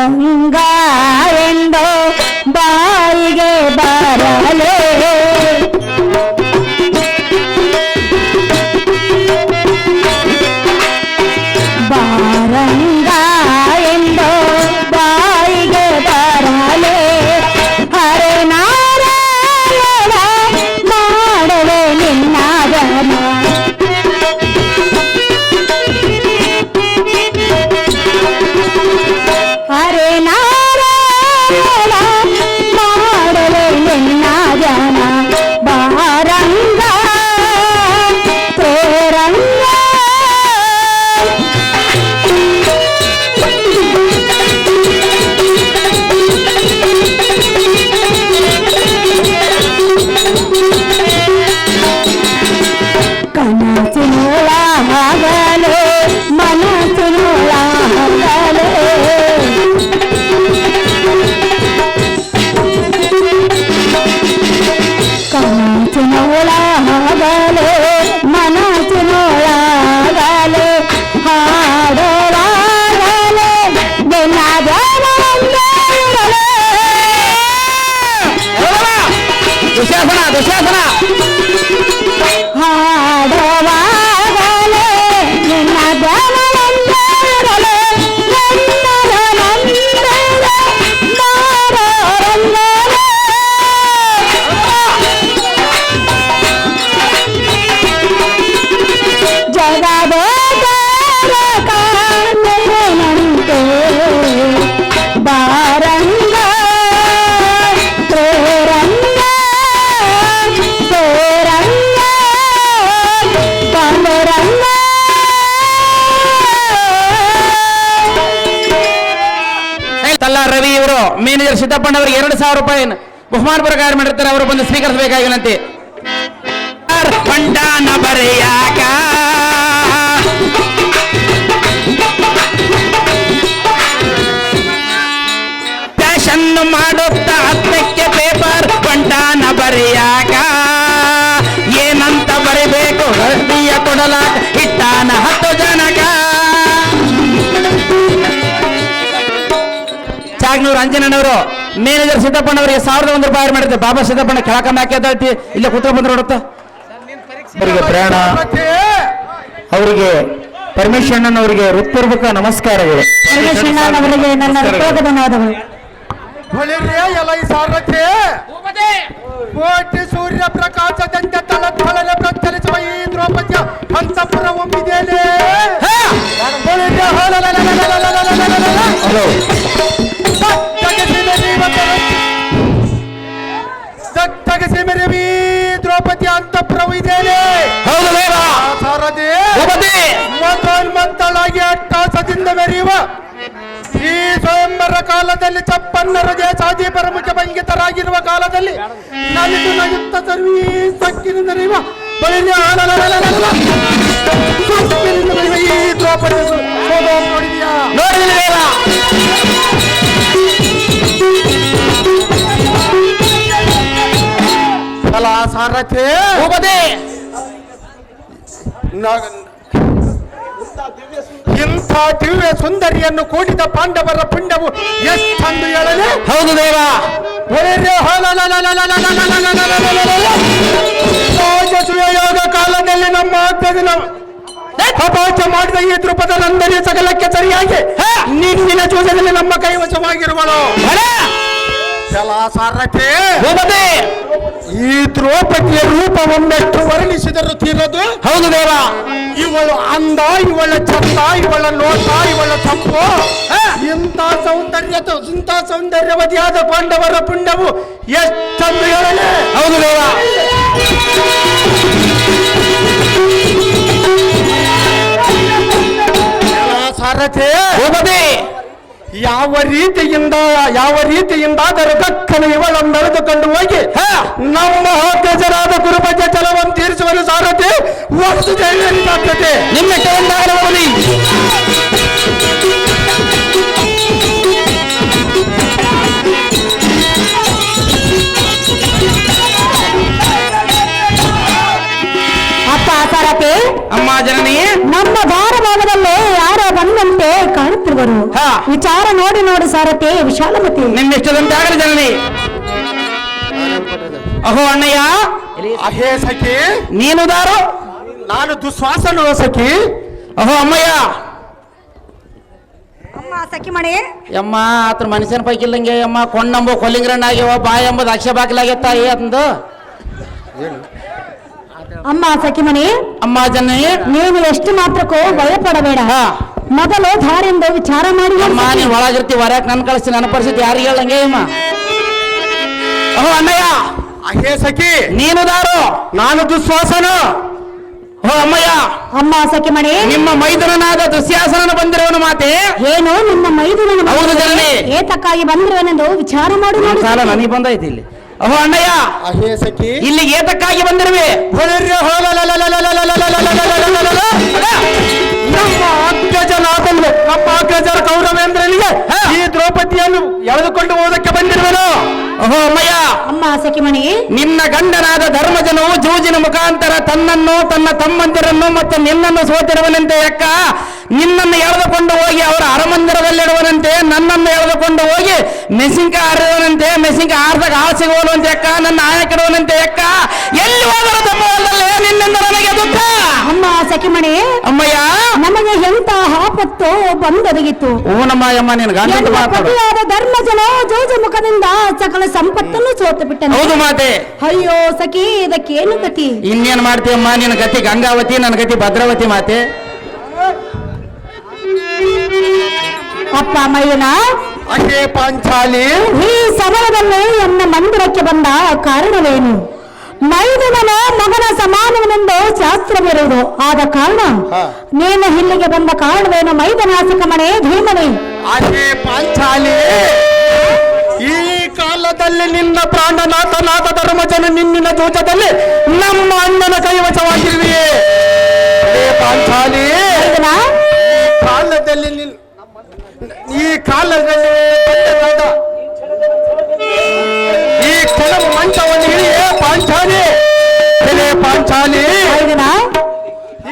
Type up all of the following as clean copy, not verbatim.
ಬಾರಂಗ ಎಂದೋ ಬಾಯಿಗೆ ಬರಲೇ ಬಾರಂಗ ಎಂದೋ ಬಾಯಿಗೆ ಬರಲೇ ಹರೆ ನಾರಾಯಣ ಮಾಡಲೇ ನಿನ್ನ ಜನ ಹರೆ ನಾರಾಯಣ ಮಾಡಲೇ ನಿನ್ನ ಜನ ಬಾರಂಗ ಪ್ರೇರಂಗ ಕನಸಿನೊಳಗಲೇ ಮನಸ್ಸಿನೊಳಗಲೇ ಕನಸಿನೊಳಗಲೇ ಮನಸ್ಸಿನೊಳಗಲೇ ಹಾಡಲಾಗಲೇ ನಿನ್ನ ಧ್ಯಾನವಿರಲೇ ದುಶ್ಯಾಸನ ದುಶ್ಯಾಸನ ಹಾಡವಾಗಲೇ ನಿನ್ನ ಧ್ಯಾನವಿರಲೇ ಜಗದೇನಂತೆ ಬಾರಂಗ ಪ್ರೇರಂಗ ಪ್ರೇರಂಗ ಪಾಂಡುರಂಗ ತಲ್ಲ ರವಿ ಇವರು ಮ್ಯಾನೇಜರ್ ಸಿದ್ದಪ್ಪಣ್ಣವರಿಗೆ 2,000 ರೂಪಾಯಿ ಬಹುಮಾನ ಪ್ರಕಾರ ಮಾಡಿರ್ತಾರೆ. ಅವರು ಬಂದು ಸ್ವೀಕರಿಸಬೇಕಾಗಿನಂತೆ. ಬಂಡಾನ ಬರೆಯಾಗ ಫ್ಯಾಷನ್ ಮಾಡುತ್ತಾ 10ಕ್ಕೆ ಪೇಪರ್ ಬಂಡಾನ ಬರೆಯಾಗ ಏನಂತ ಬರಿಬೇಕು ಹಳ್ದಿಯ ಕೊಡಲಾಗ ಇಟ್ಟಾನ 10 ಜನಕ ಚಾಗ್ನೂರು ಅಂಜನಣ್ಣವರು ಮ್ಯಾನೇಜರ್ ಸಿದ್ದಪ್ಪಣ್ಣವರಿಗೆ 1,001 ರೂಪಾಯಿ ಮಾಡಿರ್ತಾರೆ. ಬಾಬಾ ಸಿದ್ದಪ್ಪಣ್ಣ ಕೆಳಕಮ್ಮ ಹಾಕಿ ಇಲ್ಲೇ ಕೂತ್ಕೊಂಡು ಬಂದ್ರೆ ನೋಡುತ್ತಾ ಅವರಿಗೆ ಪ್ರಯಾಣ ಅವರಿಗೆ ಪರಮೇಶ್ವರಣ್ಣ ಅವರಿಗೆ ಹೃತ್ಪೂರ್ವಕ ನಮಸ್ಕಾರಗಳು. ಅವರಿಗೆ ನನ್ನ ಧನ್ಯವಾದಗಳು. ಎಲೈ ಸಾರಥಿ ಕೋಟಿ ಸೂರ್ಯ ಪ್ರಕಾಶದಂತೆ ತಳತಳನೆ ಪ್ರಚಲಿಸುವ ಈ ದ್ರೌಪದಿಯ ಹಂತಪುರ ಒಮ್ಮಿದೇನೆ. ದ್ರೌಪದಿ ಅಂತಪುರವು ಇದೇನೆ. ಸಾರಥಿ ಮತೋನ್ಮಂತಳಾಗಿ ಅಟ್ಟಾಸದಿಂದ ಮೆರೆಯುವ ಈ ಸ್ವಯಂವರ ಕಾಲದಲ್ಲಿ ಚಪ್ಪನ್ನರ ದೇಶಾದಿ ಪ್ರಮುಖ ಭಂಗಿತರಾಗಿರುವ ಕಾಲದಲ್ಲಿ ನಲಿದು ನಗುತ್ತ ಸರ್ವೀಸ್ ಸಕ್ಕಿನಿಂದ ನೆರೆಯುವ ಈ ದ್ರೌಪದಿ ನೋಡಿದ್ಯಾ? ಅಲ್ಲ ಸಾರಥಿ ಇಂಥ ದಿವ್ಯ ಸುಂದರಿಯನ್ನು ಕೂಡಿದ ಪಾಂಡವರ ಪುಣ್ಯವು ಎಷ್ಟೊಂದು ಹೇಳಲೆ. ಹೌದು ದೇವ. ಯೋಗ ಕಾಲದಲ್ಲಿ ನಮ್ಮ ಅಪಹಾಸ್ಯ ಮಾಡಿದ ಈ ದ್ರುಪದ ನಂದರಿಯ ಸಕಲಕ್ಕೆ ಸರಿಯಾಗಿ ನಿನ್ನಿನ ಜೂಜದಲ್ಲಿ ನಮ್ಮ ಕೈವಶವಾಗಿರುವಳು. ಸಾರಥಿ ಈ ದ್ರೌಪದಿಯ ರೂಪವನ್ನೆಷ್ಟು ವರ್ಣಿಸಿದರು ತೀರದು. ಹೌದು ದೇವ. ಇವಳು ಅಂದ, ಇವಳ ಚಂದ, ಇವಳ ನೋಟ, ಇವಳ ತಂಪು, ಇಂಥ ಸೌಂದರ್ಯವತಿಯಾದ ಪಾಂಡವರ ಪುಣ್ಯವು ಎಷ್ಟೊಂದು ಹೇಳಲೆ. ಹೌದು ದೇವ. ಸಾರಥಿ ಯಾವ ರೀತಿಯಿಂದಾದರೂ ದಕ್ಕನು ಇವಳನ್ನು ನಡೆದುಕೊಂಡು ಹೋಗಿ ನಮ್ಮ ಹೋಗ್ತಜರಾದ ಗುರುಪದ್ಯ ಜಲವನ್ನು ತೀರಿಸುವನು. ಸಾರಥಿ ವಸ್ತು ಜೈಲಿಗೆ ನಿಮ್ಮ ಅಪ್ಪ ಸಾರಥಿ, ಅಮ್ಮ ಜನನಿ, ನಮ್ಮ ಧಾರವಾಡದಲ್ಲೇ ಯಾರೋ ಬಂದಂತೆ ಕಾಣುತ್ತಿರುವ ದೇವರು ಹಾ. ವಿಚಾರ ನೋಡಿ ನೋಡಿ ಸಾರಥಿ ವಿಶಾಲಮತಿ ನಿನ್ನಿಷ್ಟದಂತೆ ಆಗಲಿ ಜನನಿ. ಅಹೋ ಅಣ್ಣಯ್ಯ, ಅಹೇ ಸಖಿ, ನೀನು ದಾರು, ನಾನು ದುಶ್ವಾಸನು ಸಖಿ. ಅಹೋ ಅಮ್ಮಯ್ಯ. ಅಮ್ಮ ಸಖಿಮಣಿ ಯಮ್ಮ ಆತರ ಮನುಷ್ಯನ ಪೈಕಿಲ್ಲಂಗೆ ಯಮ್ಮ ಕೊಂಡಂಬ ಕೊಲ್ಲಿಂಗ್ರಣ್ಣ ಆಗ್ಯವ ಬಾಯಿ ಎಂಬುದು ಅಕ್ಷ ಬಾಗಿಲಾಗತ್ತ ಅಂದು. ಅಮ್ಮ ಸಖಿಮಣಿ, ಅಮ್ಮ ಜನನಿ, ನೀನು ಎಷ್ಟು ಮಾತ್ರಕ್ಕೂ ಭಯಪಡಬೇಡ. ಹಾ. ಮೊದಲು ದಾರಿಯಿಂದ ವಿಚಾರ ಮಾಡಿ ಅಮ್ಮ ನೀನ್ ಒಳಗಿರ್ತಿ ಹೊರಕ್ ನನ್ ಕಳಿಸ್ತಿ, ನನ್ನ ಪರಿಸ್ಥಿತಿ ಯಾರಿಗೆ ಹೇಳಂಗೆ ಅಮ್ಮ. ಅಹೋ ಅಣ್ಣಯ್ಯ, ಅಹೇ ಸಖಿ, ನೀನು ದಾರು, ನಾನು ದುಶ್ವಾಸನು. ಅಹೋ ಅಮ್ಮಯ್ಯ. ಅಮ್ಮ ಸಖಿಮಣಿ, ನಿಮ್ಮ ಮೈದುನನಾದ ದುಶ್ಯಾಸನ ಬಂದಿರುವನು ಮಾತೆ ಏನು ನಿನ್ನ ಮೈದುನನ ಹೌದು ಜನನಿ. ಏತಕ್ಕಾಗಿ ಬಂದಿರುವನೆಂದು ವಿಚಾರ ಮಾಡಿ ನೋಡಿ. ಸಾಲ ನನಗೆ ಬಂದೈತಿ ಇಲ್ಲಿ. ಅಹೋ ಅಣ್ಣಯ್ಯ, ಅಹೇ ಸಖಿ, ಇಲ್ಲಿಗೆ ಏತಕ್ಕಾಗಿ ಬಂದಿರುವೆ? ನಮ್ಮ ಅಗ್ರಜನಾದನು, ನಮ್ಮ ಅಗ್ರಜರ ಗೌರವೇಂದ್ರನಿಗೆ ಈ ದ್ರೌಪದಿಯನ್ನು ಎಳೆದುಕೊಂಡು ಹೋದಕ್ಕೆ ಬಂದಿರುವೆನು. ಅಹೋ ಅಮ್ಮಯ್ಯ, ಅಮ್ಮ ಸಖಿಮಣಿ, ನಿನ್ನ ಗಂಡನಾದ ಧರ್ಮಜನು ಜೂಜಿನ ಮುಖಾಂತರ ತನ್ನನ್ನು ತನ್ನ ತಮ್ಮಂದಿರನ್ನು ಮತ್ತು ನಿನ್ನನ್ನು ಸೋತಿರುವನಂತೆ ಅಕ್ಕ. ನಿನ್ನನ್ನು ಎಳೆದುಕೊಂಡು ಹೋಗಿ ಅವರ ಅರಮಂದಿರದಲ್ಲಿಡುವನಂತೆ, ನನ್ನನ್ನು ಎಳೆದುಕೊಂಡು ಹೋಗಿ ಮೆಸಿಂಕ ಹರಿಯುವನಂತೆ, ಮೆಸಿಂಕ ಆರ್ದಾಗ ಆಳು ಸಿಗುವನಂತೆ ಅಕ್ಕ, ನನ್ನ ಆಯ ಕೆಡುವನಂತೆ ಅಕ್ಕ. ಎಲ್ಲಿ ಹೋದರೂ ತಮ್ಮಲ್ಲೇ ನಿನ್ನಿಂದ ನನಗೆ ದುಃಖ. ಅಮ್ಮ ಸಖಿಮಣಿ, ಅಮ್ಮಯ್ಯ, ನಮಗೆ ಎಂತ ಆಪತ್ತು ಬಂದೊದಗಿತ್ತು. ನಮ್ಮ ಅಮ್ಮ ನಿನ್ ಗಂಡ ಎನ್ನ ಮಾತಾಡು. ಪತಿಯಾದ ಧರ್ಮಜನ ಜೋಜು ಮುಖದಿಂದ ಸಕಲ ಸಂಪತ್ತನ್ನು ಸೋತು ಬಿಟ್ಟನು. ಹೌದು ಮಾತೆ. ಅಯ್ಯೋ ಸಖಿ, ಇದಕ್ಕೇನು ಗತಿ? ಇನ್ನೇನ್ ಮಾಡ್ತೀಯಮ್ಮ, ನಿನ್ನ ಗತಿ ಗಂಗಾವತಿ, ನನ್ನ ಗತಿ ಭದ್ರಾವತಿ ಮಾತೆ. ಅಪ್ಪ ಮೈದನ, ಅಹೇ ಪಾಂಚಾಲಿ, ಈ ಸಮಯದಲ್ಲಿ ಎನ್ನ ಮಂದಿರಕ್ಕೆ ಬಂದ ಕಾರಣವೇನು? ಮೈದನನ ಮಗನ ಸಮಾನವನೆಂದು ಶಾಸ್ತ್ರವಿರುವುದು. ಆದ ಕಾರಣ ನೀನು ಇಲ್ಲಿಗೆ ಬಂದ ಕಾರಣವೇನು? ಮೈದನಾಸಿಕ ಮನೆ ಧೀಮನೆ. ಅಹೇ ಪಾಂಚಾಲಿ, ಈ ಕಾಲದಲ್ಲಿ ನಿನ್ನ ಪ್ರಾಣನಾಥನಾದ ಧರ್ಮಜನ ನಿನ್ನಿನ ಜೂಜದಲ್ಲಿ ನಮ್ಮ ಅಣ್ಣನ ಕೈವಶವಾಗಿರುವೆಯೇ. ಹೇ ಪಾಂಚಾಲಿ, ಮೈದನ, ಕಾಲದಲ್ಲಿ ಈ ಕಾಲದಲ್ಲಿ ಈ ಕೆಲವು ಮಂಚವನ್ನು ಹಿಡಿಯೇ ಪಾಂಚಾಲಿ. ಹೇ ಪಾಂಚಾಲಿ, ಮೈದನ,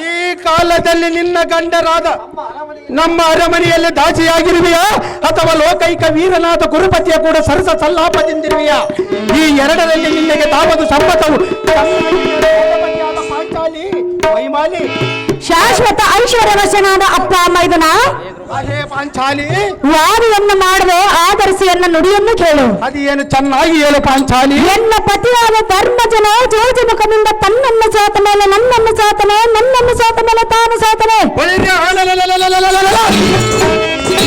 ಈ ಕಾಲದಲ್ಲಿ ನಿನ್ನ ಗಂಡರಾದ ನಮ್ಮ ಅರಮನೆಯಲ್ಲಿ ದಾಸಿಯಾಗಿರುವೆಯಾ ಅಥವಾ ಲೋಕೈಕ ವೀರನಾದ ಗುರುಪತಿಯ ಕೂಡ ಸರಸ ಸಲ್ಲಾಪದಿಂದಿರುವೆಯಾ? ಈ ಎರಡರಲ್ಲಿ ನಿನ್ನಗೆ ತಾವದು ಸಮ್ಮತವು. ಪಾಂಚಾಲಿ ಮೈಮಾಲಿ, ಶಾಶ್ವತ ಐಶ್ವರ್ಯವಶನಾದ ಅಪ್ಪ ಮೈದನ, ಅದೇ ಪಾಂಚಾಲಿ, ವಾದವನ್ನು ಮಾಡದೆ ಆಧರಿಸಿ ಎನ್ನ ನುಡಿಯನ್ನು ಕೇಳು. ಅದೇನು ಚೆನ್ನಾಗಿ ಹೇಳು ಪಾಂಚಾಲಿ. ಎನ್ನ ಪತಿಯಾದ ಧರ್ಮಜನ ಜೋಜು ಮುಖದಿಂದ ತನ್ನನ್ನು ಸೋತ ಮೇಲೆ ನನ್ನನ್ನು ಸೋತನೆ, ನನ್ನನ್ನು ಸೋತ ಮೇಲೆ ತಾನು ಸೋತನೆ.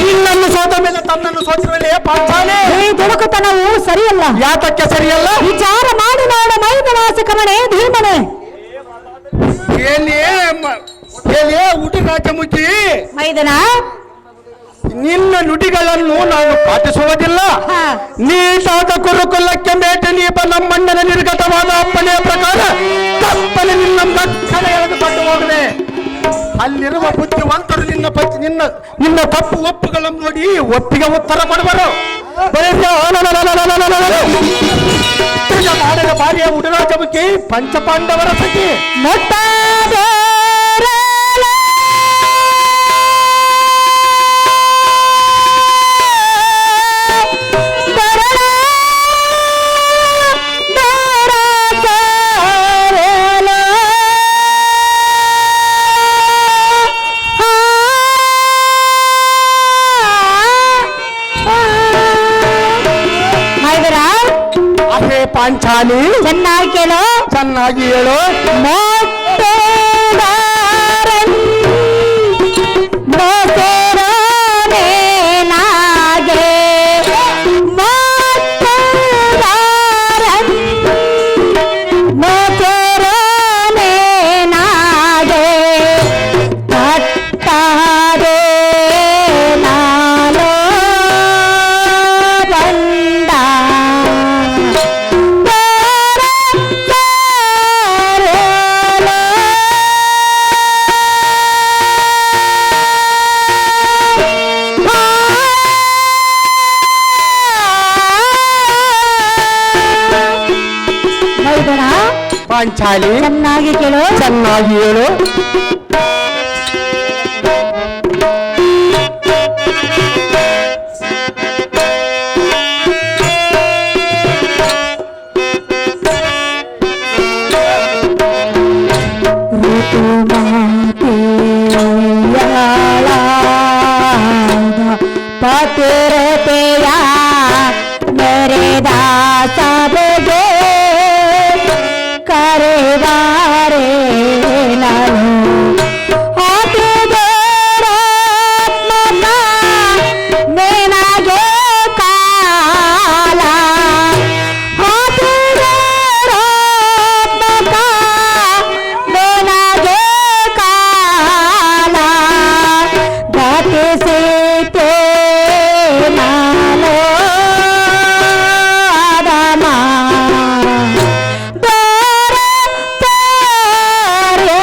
ನಿನ್ನನ್ನು ಸೋತ ಮೇಲೆ ತನ್ನನ್ನು ಸೋತಿರುವೇ ಪಾಂಚಾಲಿ. ಈ ದುಡುಕುತನವು ಸರಿಯಲ್ಲ. ಯಾತಕ್ಕೆ ಸರಿಯಲ್ಲ? ವಿಚಾರ ಮಾಡಿ ನೋಡ ಮೈದನಾಸಿಕ ಮನೆ ಧೀಮನೆ. ಏನೇ ಉಡುರಾಜಮುಖಿ, ಮೈದನ, ನಿನ್ನ ನುಡಿಗಳನ್ನು ನಾನು ಪಾಲಿಸುವುದಿಲ್ಲ. ಹಾ. ನೀಟಾದ ಕುರುಕುಲಕ್ಕೆ ಮೇಟೆ ನೀಪ ನಮ್ಮಣ್ಣನ ನಿರ್ಗತವಾದ ಅಪ್ಪನೆಯ ಪ್ರಕಾರ ತಪ್ಪನೆ ನಿನ್ನ ಮಕ್ಕಳ ಎಳೆದುಕೊಂಡು ಹೋಗದೆ. ಅಲ್ಲಿರುವ ಬುದ್ಧಿವಂತರು ನಿನ್ನ ತಪ್ಪು ಒಪ್ಪುಗಳನ್ನು ನೋಡಿ ಒಪ್ಪಿಗೆ ಉತ್ತರ ಕೊಡುವರು. ಮಾಡಿದ ಬಾರಿಯ ಉಡುರಾಜಮುಖಿ ಪಂಚಪಾಂಡವರ ಸಖಿ. ಅಹೇ ಪಾಂಚಾಲಿ, ಚೆನ್ನಾಗಿ ಕೇಳು, ಚೆನ್ನಾಗಿ ಹೇಳು. ಪಾಂಚಾಲಿ, ಚೆನ್ನಾಗಿ ಕೇಳು, ಚೆನ್ನಾಗಿ ಹೇಳು. ಪತಿರತೆಯ ಮೆರೆದ ಸಭೆಗೆ ಕರೆವಾರೆ ನಾನು ನಿನಗೆ ಕಾಲ ನಿನಗೆ ಕಾಲ ಗತಿಸಿತೆ ನಾನು ಅದಮ ಬೇರೆ ತೆರೆಯಲು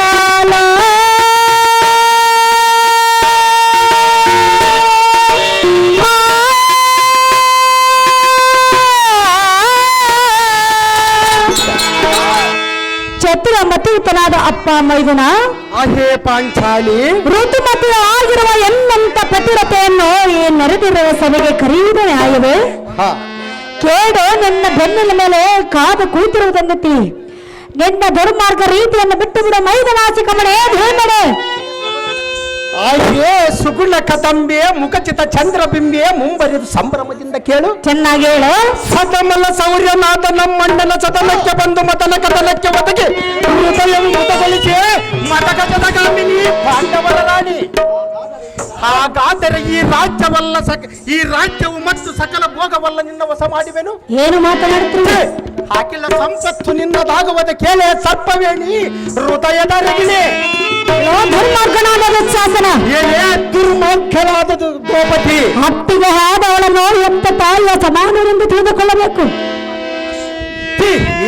ಚತುರಮತೀತನಾದ ಅಪ್ಪ ಮೈದುನ ಅಹೇ ಪಾಂಚಾಲಿ ಋತುಮತಿ ಆಗಿರುವ ಎನ್ನಂತ ಪತಿರತೆಯನ್ನು ಈ ನೆರೆದಿರುವ ಸಭೆಗೆ ಕರೆಯುವುದು ನ್ಯಾಯವೇ? ಹಾ ಕೇಡು ನನ್ನ ಬೆನ್ನಿನ ಮೇಲೆ ಕಾದು ಕುಳಿತಿರುವುದೆಂದತಿ ನಿನ್ನ ದುರ್ಮಾರ್ಗ ರೀತಿಯನ್ನು ಬಿಟ್ಟು ಬಿಡು ಮೈದನಾಸಿ ಕಮಣೆ ಧೀಮಡೆ. ಆಹೇ ಸುಗುಣ ಕದಂಬೆ ಮುಖಚಿತ ಚಂದ್ರಬಿಂಬೆ ಮುಂಬರಿದು ಸಂಭ್ರಮದಿಂದ ಕೇಳು. ಚೆನ್ನಾಗಿ ಹೇಳು. ಸತಮಲ ಸೌರ್ಯನಾದ ನಮ್ಮಣ್ಣನ ಸದನಕ್ಕೆ ಬಂದು ಮತನ ಕದನಕ್ಕೆ ಒದಗಿ ಹೃದಯ ಮೃತಗೊಳಿಸಿ ಮತಗಜದಗಾಮಿನಿ ಪಾಂಡವರ ರಾಣಿ. ಹಾಗಾದರೆ ಈ ರಾಜ್ಯವು ಮತ್ತು ಸಕಲ ಭೋಗವಲ್ಲ ನಿನ್ನ ವಶ ಮಾಡಿವೆನು. ಏನು ಮಾತನಾಡುತ್ತೀರಿ? ಹಾಕಿಲ್ಲ ಸಂಪತ್ತು ನಿನ್ನದಾಗುವುದ ಕೇಳೆ ಸರ್ಪವೇಣಿ ಹೃದಯದ ರಗಿಣೆ. ದುರ್ಮಾರ್ಗನಾದ ದುಶ್ಯಾಸನ, ಏನೇ ದುರ್ಮಾರ್ಗನಾದ ದ್ರೌಪದಿ, ಹತ್ತಿಗೆ ಹಾದವಳನ್ನು ಎಂತ ತಾಯಿಯ ಸಮಾನರೆಂದು ತಿಳಿದುಕೊಳ್ಳಬೇಕು.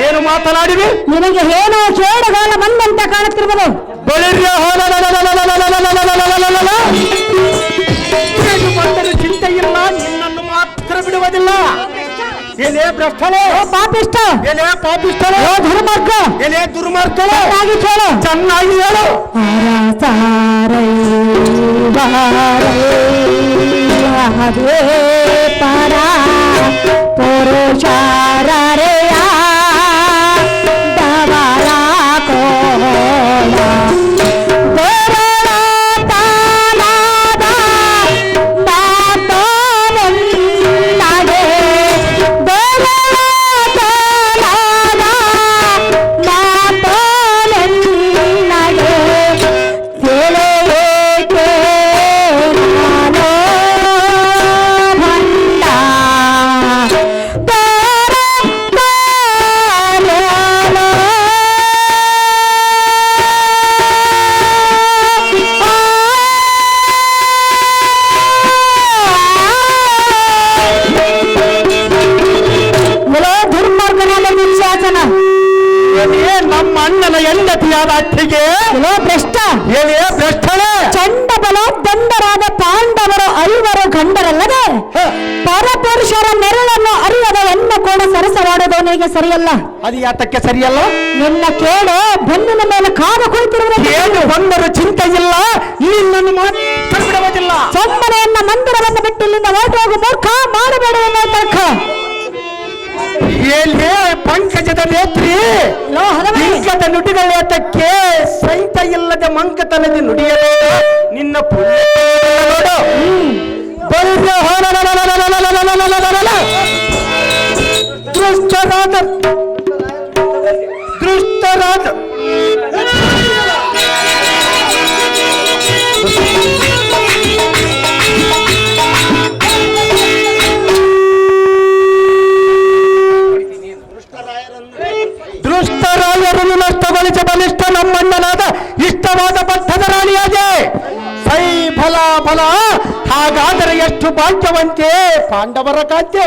ಏನು ಮಾತನಾಡಿವೆ? ನಿನಗೆ ಏನೋ ಕೇಡುಗಾಲ ಬಂದಂತ ಕಾಣುತ್ತಿರುವುದು. ಬಂದರೂ ಚಿಂತೆ ಇಲ್ಲ, ನಿನ್ನನ್ನು ಮಾತ್ರ ಬಿಡುವುದಿಲ್ಲ. ಏನೇ ಭ್ರಷ್ಟಳೆ, ಪಾಪಿಷ್ಟ, ಏನೇ ಪಾಪಿಷ್ಟಳೆ, ಧರ್ಮಾರ್ಗ, ಏನೇ ದುರ್ಮಾರ್ಗಳೆ, ಚೆನ್ನಾಗಿ ಕೇಳು, ಚೆನ್ನಾಗಿ ಹೇಳು. ಪರ ಪುರುಷಾರೆಯ ದವರ ಕೋಲ ನಮ್ಮ ಅಣ್ಣನ ಹೆಂಡತಿಯಾದ ಅತ್ತಿಗೆ ಭ್ರಷ್ಟ, ಏನೇ ಭ್ರಷ್ಟಳೆ, ಚಂಡಬಲ ದಂಡರಾದ ಪಾಂಡವರು ಐವರು ಗಂಡರಲ್ಲದೆ ಪರಪುರುಷರ ನೆರಳನ್ನು ಅರಿಯದ ಎನ್ನ ಕೂಡ ಸರಸವಾಡುವುದವನಿಗೆ ಸರಿಯಲ್ಲ. ಅದು ಯಾತಕ್ಕೆ ಸರಿಯಲ್ಲ? ನಿನ್ನ ಕೇಳು ಬೆನ್ನಿನ ಮೇಲೆ ಕಾದು ಕುಳಿತಿರುವುದು. ಏನು ಬಂದರೂ ಚಿಂತೆ ಇಲ್ಲ, ನಿನ್ನನ್ನು ಮಾತ್ರ ಬಿಡುವುದಿಲ್ಲ. ಸೊಮ್ಮನೆಯನ್ನ ಮಂದಿರವನ್ನು ಬಿಟ್ಟು ಇಲ್ಲಿಂದ ಹೊರಟು ಹೋಗು ಮೂರ್ಖ, ಮಾಡಬೇಡ ಎನ್ನುವ ತರ್ಕ. ಏನೇ ಪಂಕಜದ ನೇತ್ರಿ, ಇಂಕದ ನುಡಿಗಳೇತಕ್ಕೆ ಸಹಿತ ಇಲ್ಲದೆ ಮಂಕತನದ ನುಡಿಯಲೇ ನಿನ್ನ ಪುಣ್ಯ ನೋಡು. ದೃಷ್ಟರಾದ ದುಷ್ಟರಾಯರನ್ನು ನಷ್ಟಗೊಳಿಸಿ ಬಲಿಷ್ಠ ನಮ್ಮಣ್ಣನಾದ ಇಷ್ಟವಾದ ಬದ್ಧದ ರಾಣಿಯಾದೆ. ಸೈ ಫಲ ಫಲ, ಹಾಗಾದರೆ ಎಷ್ಟು ಭಾಗ್ಯವಂತೆ ಪಾಂಡವರ ಕಾಂತೆ.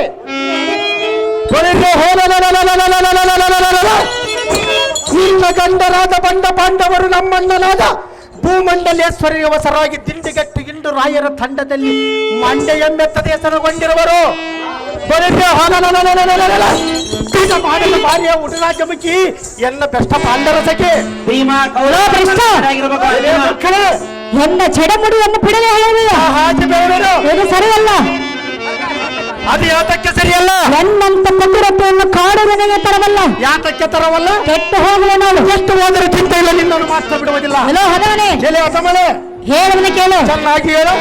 ನಿನ್ನ ಗಂಡರಾದ ಬಂಡ ಪಾಂಡವರು ನಮ್ಮಣ್ಣನಾದ ಭೂಮಂಡಲೇಶ್ವರಿ ಅವಸರಾಗಿ ದಿಂಡಿಗಟ್ಟು ಇಂಡು ರಾಯರ ತಂಡದಲ್ಲಿ ಮಂಡೆಯೆಂಬೆತ್ತದೆ ಹೆಸರುಗೊಂಡಿರುವರು. ಮಾಡಲು ಭಾರ್ಯ ಉಡರಾಜ ಮುಖಿ ಎಲ್ಲ ಬೆಷ್ಟ ಪಾಂಡರಸಕ್ಕೆ ಎನ್ನ ಚಡಮುಡಿಯನ್ನು ಬಿಡದೆ ಹೇಳುವುದಿಲ್ಲ. ಇದು ಸರಿಯಲ್ಲ. ಅದು ಯಾತಕ್ಕೆ ಸರಿಯಲ್ಲ? ಎನ್ನಂತ ಪತಿರತೆಯನ್ನು ಕಾಡುವನಿಗೆ ತರವಲ್ಲ. ಯಾತಕ್ಕೆ ತರವಲ್ಲ? ಕೆಟ್ಟು ಹೋಗಲೇ ನೋಡು. ಎಷ್ಟು ಹೋದರೆ ಚಿಂತೆ ಇಲ್ಲ, ನಿನ್ನನ್ನು ಮಾತ್ರ ಬಿಡುವುದಿಲ್ಲ. ಹಲೋ ಹದವನೇ, ಎಲೆ ಅಸಮಳೆ ಹೇಳುವನು ಕೇಳು. ಚೆನ್ನಾಗಿ ಹೇಳು.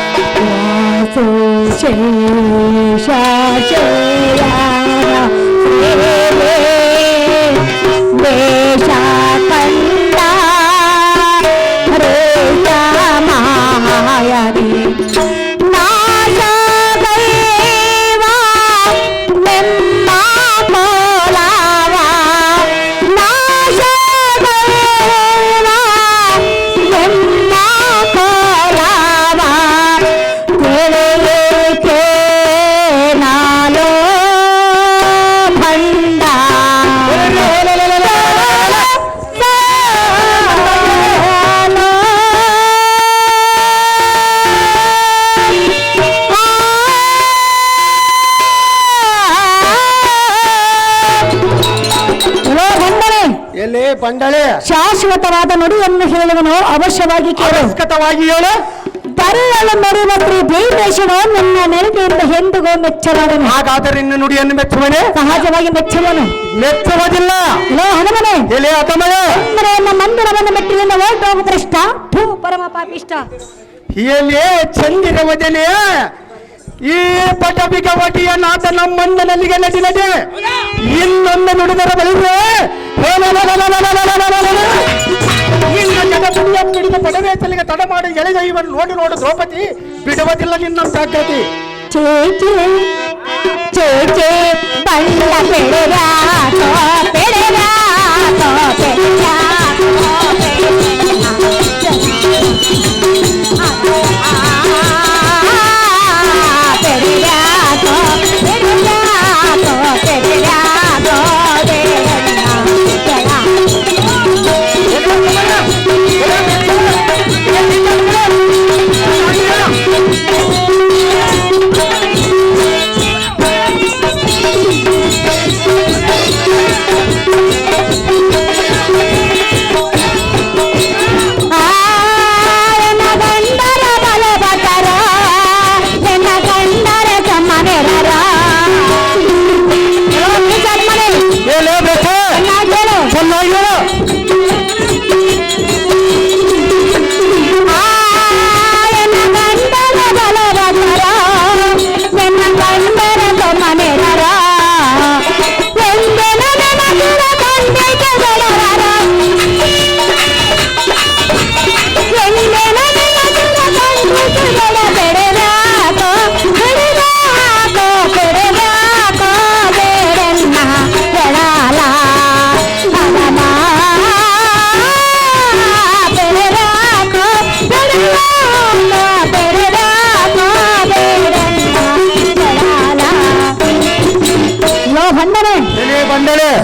ದೇಶ ಕಂಡ ರೇಷ ಮಾಯರಿ ನಾಶಗೈವ ನಿಮ್ಮ ಕೋಲಾವ ನಾಶಗೈವ ನಿಮ್ಮ ಕೋಲಾವ ತಿಳಿಯಿಕೆ ನಾಲೋ ಭಂಡ ಎಲೆ ಬಂಡಳೆ ಶಾಶ್ವತವಾದ ನುಡಿಯನ್ನು ಹೇಳುವನು ಅವಶ್ಯವಾಗಿ ಕೇಳು. ಅವಶ್ಯಕವಾಗಿ ಹೇಳು. ತರಳಲು ಮರುವತ್ರಿ ದೇಶನೋ ನನ್ನ ನೆನಪಿಯಿಂದ ಎಂದಿಗೂ ಮೆಚ್ಚಲಾದನು. ಹಾಗಾದರೆ ಇನ್ನು ನುಡಿಯನ್ನು ಮೆಚ್ಚುವನೆ? ಸಹಜವಾಗಿ ಮೆಚ್ಚುವನು. ಮೆಚ್ಚುವುದಿಲ್ಲ. ಹನುಮನೆ, ಎಲೆ ಅತಮಳೆ ಅಂದರೆ ನನ್ನ ಮಂದಿರವನ್ನು ಮೆಟ್ಟಿನಿಂದ ಓಟ್ ಹೋಗುತ್ತಿಷ್ಟ ಪರಮ ಪಾಪಿಷ್ಟ. ಎಲೆ ಚಂದಿರ ವದನೆ ಈ ಪಟಬಿಗ ವಟಿಯ ನಾಥ ನಮ್ಮಣ್ಣನಲ್ಲಿಗೆ ನಟಿ ನಟಿ ಇನ್ನೊಂದು ನುಡಿದರ ಬಳಿದ್ರೆ ಹಿಡಿದ ಪಡವೇಸಲಿಗೆ ತಡ ಮಾಡಿ ಎಳೆದ ಇವನು ನೋಡು ನೋಡು ದ್ರೌಪದಿ ಬಿಡುವುದಿಲ್ಲ ನಿನ್ನ ಜಾಗೃತಿ. ಚೇಚೆ ಚೇಚೆ ಬಣ್ಣ ಪೆಡೆರಾತೋ ಪೆಡೆರಾತೋ ಪೆಡೆರಾತೋ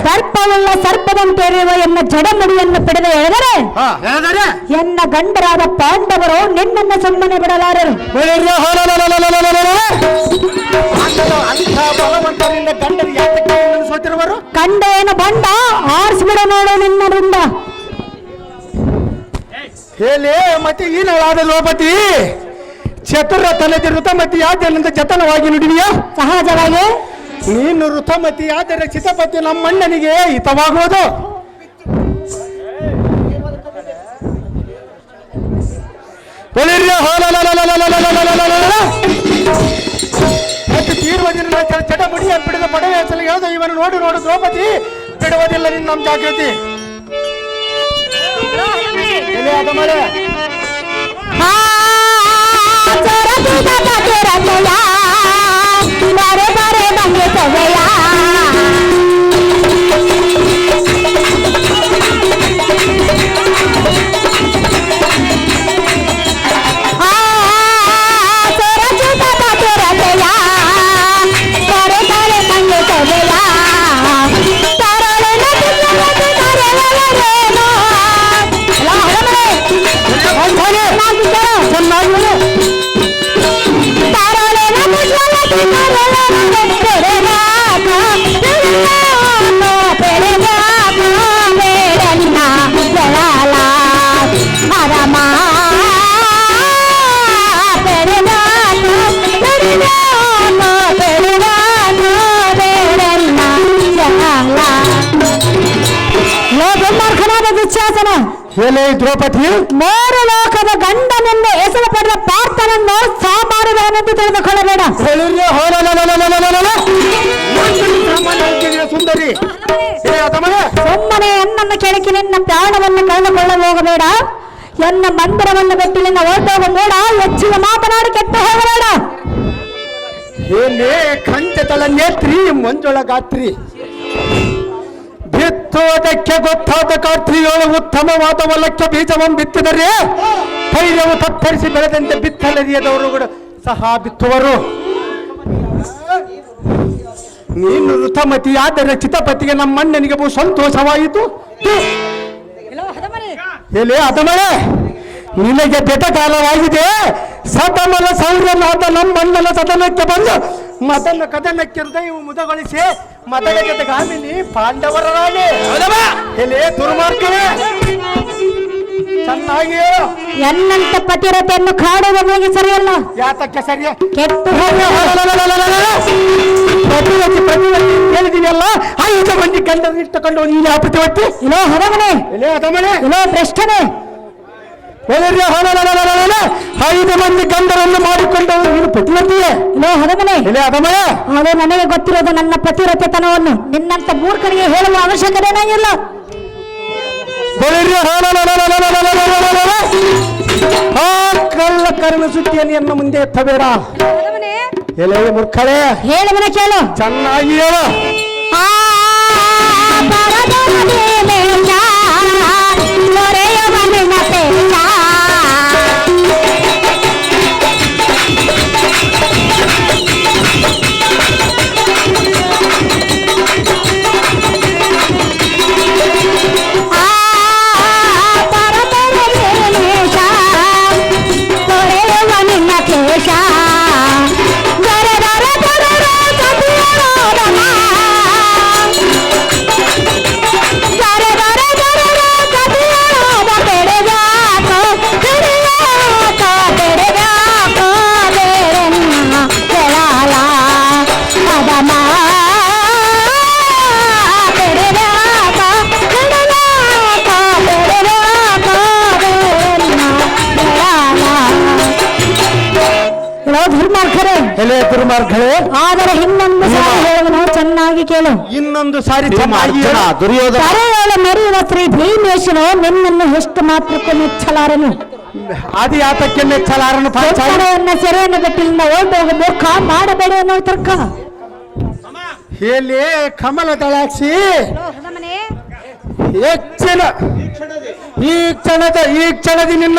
ಸರ್ಪವುಳ್ಳ ಸರ್ಪದಂತೆರುವ ಎನ್ನ ಜಡಮುಡಿಯನ್ನು ಪಿಡಿದು ಎಳೆದರೆ ಎನ್ನ ಗಂಡರಾದ ಪಾಂಡವರು ನಿನ್ನನ್ನು ಸುಮ್ಮನೆ ಬಿಡಲಾರರು. ಕಂಡೇನ ಬಂಡ ಆರಿಸಿಬಿಡ ನೋಡು ನಿನ್ನರಿಂದ. ಹೇಳಿ ಮತ್ತೆ ಈನಳಾದ ಲೋಪತಿ ಚತುರ ತಲೆದಿ ಋತಮತಿ ಆದ್ಯನಿಂದ ಜತನವಾಗಿ ನುಡಿದೆಯಾ? ಸಹಜವಾಗಿ ನೀನು ಋತಮತಿ ಆದರೆ ಚಿತಪತಿ ನಮ್ಮಣ್ಣನಿಗೆ ಹಿತವಾಗುವುದು. ತೀರ್ವದಿಲ್ಲ ಚಟಮುಡಿಯ ಬಿಡಿದ ಪಡೆಯ ಹೇಳೋದು ಇವನು ನೋಡು ನೋಡು ದ್ರೌಪದಿ ಬಿಡುವುದಿಲ್ಲ ನಿನ್ನ ನಮ್ಮ ಜಾಗೃತಿ. ಮಳೆ ಬಾರೆ ಬಾರೆ ಬಂಗೆ ಸವೆಯ ಧರ್ಮದ ದುಶ್ಯಾಸನ ಹೇಳೇ ದ್ರೌಪದಿ, ಮೂರು ಲೋಕದ ಗಂಡನೆಂದು ಹೆಸರು ಪಡೆದ ಪಾರ್ಥನನ್ನು ಸಾಮಾನ್ಯವೆಂದು ತಿಳಿದುಕೊಳ್ಳಬೇಡ. ಹೇಳಿದ್ರೆ ಸುಂದರಿ ಸುಮ್ಮನೆ ಎನ್ನನ್ನು ಕೆಳಕಿ ನಿನ್ನ ಪ್ರಾಣವನ್ನು ಕಳೆದುಕೊಳ್ಳಲು ಹೋಗಬೇಡ. ಎನ್ನ ಮಂದಿರವನ್ನು ಬಿಟ್ಟು ನಿನ್ನ ಓಟೋಗ ಮೂಡ. ಹೆಚ್ಚಿನ ಮಾತನಾಡಿ ಕೆಟ್ಟು ಹೋಗಬೇಡ. ಹೇಳಿ ಖಂಡತಳ ನೇತ್ರಿ ಮಂಜುಳ ಗಾತ್ರಿ, ಬಿತ್ತುವುದಕ್ಕೆ ಗೊತ್ತಾದ ಗಾತ್ರಿಯೋಳು ಉತ್ತಮವಾದ ಹೊಲಕ್ಕೆ ಬೀಜವನ್ನು ಬಿತ್ತಿದರೆ ಧೈರ್ಯವು ತತ್ತರಿಸಿ ಬೆಳೆದಂತೆ ಬಿತ್ತಲರಿಯದವರು ಕೂಡ ಸಹ ಬಿತ್ತುವರು. ನೀನು ಋತಮತಿಯಾದರೆ ಚಿತಪತಿಗೆ ನಮ್ಮ ಅಣ್ಣನಿಗೆ ಬಹು ಸಂತೋಷವಾಯಿತು. ಹೇಳಿ ಅದಮಳೆ, ನಿನಗೆ ಬೆಟಕಾಲವಾಗಿದೆ. ಸತಮಲ ಸೌರ್ಯನಾದ ನಮ್ಮಣ್ಣನ ಸದನಕ್ಕೆ ಬಂದು ಮದನ ಕದನಕ್ಕೆ ಹೃದಯವು ಮುದಗೊಳಿಸಿ ಮದನ ಜೊತೆಗಾಮಿನಿ ಪಾಂಡವರ ರಾಣಿ. ಹೇಳಿ ದುರ್ಮಾರ್ಗವೇ, ಚೆನ್ನಾಗಿ ಎನ್ನಂತ ಪತಿರತೆಯನ್ನು ಕಾಡುವ ನಿಮಗೆ ಸರಿಯಲ್ಲ. ಯಾತಕ್ಕೆ ಸರಿಯ ಕೆಟ್ಟು ಪ್ರತಿವತಿ ಹೇಳಿದೀನಿಯಲ್ಲ, 5 ಮಂದಿ ಗಂಡನ ಇಟ್ಟುಕೊಂಡು ನೀನು ಆ ಪ್ರತಿವತ್ತಿ. ಇಲೋ ಹೊರಗನೆ, ಎಲೆ ಅದಮಳೆ, ಇಲೋ ಭ್ರಷ್ಟನೆ, 5 ಮಂದಿ ಗಂಡರನ್ನು ಮಾಡಿಕೊಂಡು ನೀನು ಪ್ರತಿವತ್ತಿಯೇ. ಇಲೋ ಹೊರಗನೆ, ಎಲೆ ಅದಮಳೆ, ಅದು ನನಗೆ ಗೊತ್ತಿರೋದು ನನ್ನ ಪತಿರತೆತನವನ್ನು. ನಿನ್ನಂತ ಮೂರ್ಖನಿಗೆ ಹೇಳುವ ಅವಶ್ಯಕತೆ ಏನಾಗಿಲ್ಲ. ಆ ಕಳ್ಳ ಕರ್ಮ ಸುದ್ದಿಯನ್ನು ಎನ್ನ ಮುಂದೆ ಎತ್ತಬೇಡ. ಎಲೆ ಮೂರ್ಖಳೇ, ಹೇಳುವನ ಕೇಳು. ಚೆನ್ನಾಗಿ ಹೇಳು. ಎಲೆ ದುರ್ಮಾರ್ಗಳೆ, ಆದರೆ ಇನ್ನೊಂದು ಸಾರಿ ಹೇಳುವನು ಚೆನ್ನಾಗಿ ಕೇಳು. ಇನ್ನೊಂದು ಸಾರಿ ಚೆನ್ನಾಗಿ ಹೇಳು. ದುರ್ಯೋಧನ ಕರೆಯಲು ಮೆರೆಯುವ ಶ್ರೀ ಭೀಮೇಶನು ನಿನ್ನನ್ನು ಎಷ್ಟು ಮಾತ್ರಕ್ಕೂ ಮೆಚ್ಚಲಾರನು. ಆದಿ ಆತಕ್ಕೆ ಮೆಚ್ಚಲಾರನು. ಎನ್ನ ಸೆರೆಯನ್ನು ಬಿಟ್ಟಿಲ್ಲ ಓಡೋಗ ಮೂರ್ಖ ಮಾಡಬೇಡ ಅನ್ನೋ ತರ್ಕ. ಹೇಳಿ ಕಮಲ ದಳಾಕ್ಷಿ, ಹೆಚ್ಚಿನ ಈ ಕ್ಷಣದಿ ನಿನ್ನ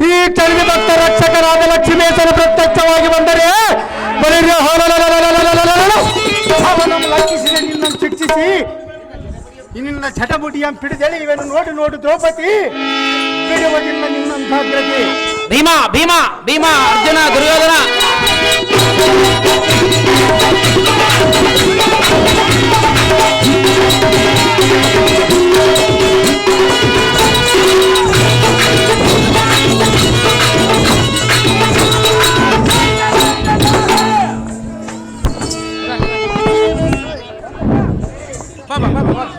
ಈ ಕ್ಷಣದ ಭಕ್ತ ರಕ್ಷಕರಾದ ಲಕ್ಷ್ಮೀೇಶ್ವರ ಪ್ರತ್ಯಕ್ಷವಾಗಿ ಬಂದರೆ ಅವನನ್ನು ಲಕ್ಷಿಸಿದೆ, ನಿನ್ನನ್ನು ಶಿಕ್ಷಿಸಿ ನಿನ್ನ ಚಟಮುಟಿಯ ಪಿಡಿದೆಳಿ ಇವೆನ್ನು ನೋಡು ದ್ರೌಪದಿ, ಬಿಡುವುದಿಲ್ಲ ನಿನ್ನಂಥ ಗ್ರತಿ. ಭೀಮಾ ಭೀಮಾ ಭೀಮಾ ಅರ್ಜುನ ದುರ್ಯೋಧನ.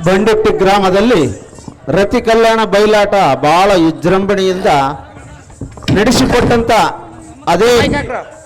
ಬಂಡೆಟ್ಟಿ ಗ್ರಾಮದಲ್ಲಿ ರತಿ ಕಲ್ಯಾಣ ಬಯಲಾಟ ಬಹಳ ವಿಜೃಂಭಣೆಯಿಂದ ನಡೆಸಿಕೊಟ್ಟಂತ ಅದೇ